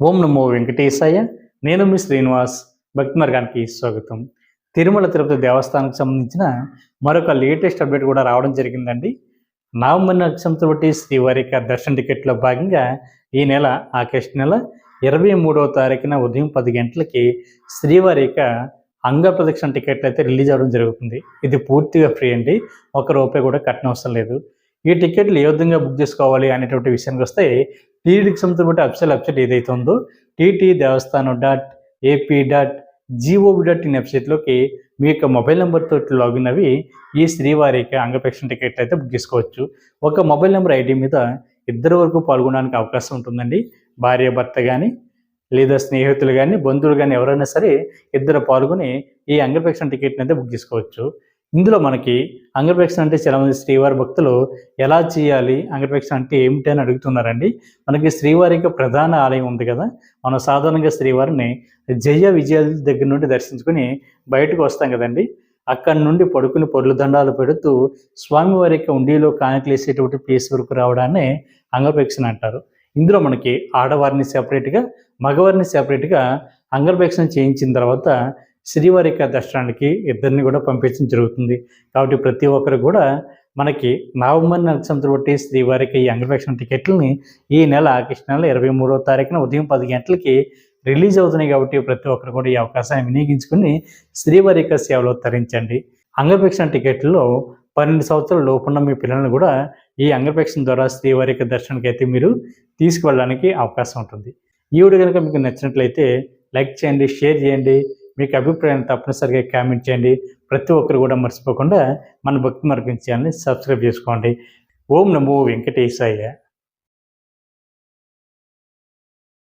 ఓం నమో వెంకటేశాయ. నేను మీ శ్రీనివాస్. భక్తి మార్గానికి స్వాగతం. తిరుమల తిరుపతి దేవస్థానానికి సంబంధించిన మరొక లేటెస్ట్ అప్డేట్ కూడా రావడం జరిగిందండి. నవంబర్ నక్షత్రం బట్టి శ్రీవారి యొక్క దర్శన టికెట్లో భాగంగా ఈ నెల ఆగస్టు నెల 23వ తారీఖున ఉదయం 10 గంటలకి శ్రీవారి యొక్క అంగ ప్రదక్షిణ టికెట్లు అయితే రిలీజ్ అవ్వడం జరుగుతుంది. ఇది పూర్తిగా ఫ్రీ అండి. ₹1 కూడా కట్టనవసరం లేదు. ఈ టికెట్లు ఏ విధంగా బుక్ చేసుకోవాలి అనేటువంటి విషయానికి వస్తే టీటీడీకి సంబంధించిన అఫీషియల్ వెబ్సైట్ ఏదైతే ఉందో tt.దేవస్థానం.ap.gov.in వెబ్సైట్లోకి మీ యొక్క మొబైల్ నెంబర్తో లాగిన్ అవి ఈ శ్రీవారి యొక్క అంగప్రదక్షిణ టికెట్లు అయితే బుక్ చేసుకోవచ్చు. ఒక మొబైల్ నెంబర్ ఐడి మీద 2 వరకు పాల్గొనడానికి అవకాశం ఉంటుందండి. భార్య భర్త కానీ లేదా స్నేహితులు కానీ బంధువులు కానీ ఎవరైనా సరే 2 పాల్గొని ఈ అంగప్రదక్షిణ టికెట్ని అయితే బుక్ చేసుకోవచ్చు. ఇందులో మనకి అంగప్రదక్షిణ అంటే చాలామంది శ్రీవారి భక్తులు ఎలా చేయాలి, అంగప్రదక్షిణ అంటే ఏమిటి అని అడుగుతున్నారండి. మనకి శ్రీవారి యొక్క ప్రధాన ఆలయం ఉంది కదా, మనం సాధారణంగా శ్రీవారిని జయ విజయాల దగ్గర నుండి దర్శించుకొని బయటకు వస్తాం కదండి. అక్కడి నుండి పడుకుని పొర్లు దండాలు పెడుతూ స్వామివారి యొక్క ఉండిలో కానుకలు వేసేటువంటి ప్లేస్ వరకు రావడాన్ని అంగప్రదక్షిణ అంటారు. ఇందులో మనకి ఆడవారిని సెపరేట్గా, మగవారిని సెపరేట్గా అంగప్రదక్షిణ చేయించిన తర్వాత శ్రీవారి యొక్క దర్శనానికి 2 కూడా పంపించడం జరుగుతుంది. కాబట్టి ప్రతి ఒక్కరు కూడా మనకి నవంబర్ నక్షత్రం బట్టి శ్రీవారికి ఈ అంగప్రదక్షిణ టికెట్లని ఈ నెల ఆగస్టు నెల 23వ తారీఖున ఉదయం 10 గంటలకి రిలీజ్ అవుతున్నాయి. కాబట్టి ప్రతి ఒక్కరు కూడా ఈ అవకాశాన్ని వినియోగించుకుని శ్రీవారి యొక్క సేవలో తరించండి. అంగప్రదక్షిణ టికెట్లలో 12 సంవత్సరాల లోపున్న మీ పిల్లలను కూడా ఈ అంగప్రదక్షిణ ద్వారా శ్రీవారి యొక్క దర్శనానికి అయితే మీరు తీసుకువెళ్ళడానికి అవకాశం ఉంటుంది. ఈ వీడియో కనుక మీకు నచ్చినట్లయితే లైక్ చేయండి, షేర్ చేయండి. మీకు అభిప్రాయాన్ని తప్పనిసరిగా కామెంట్ చేయండి. ప్రతి ఒక్కరు కూడా మర్చిపోకుండా మన భక్తి మార్గం ఛానల్ని సబ్స్క్రైబ్ చేసుకోండి. ఓం నమో వెంకటేశాయ.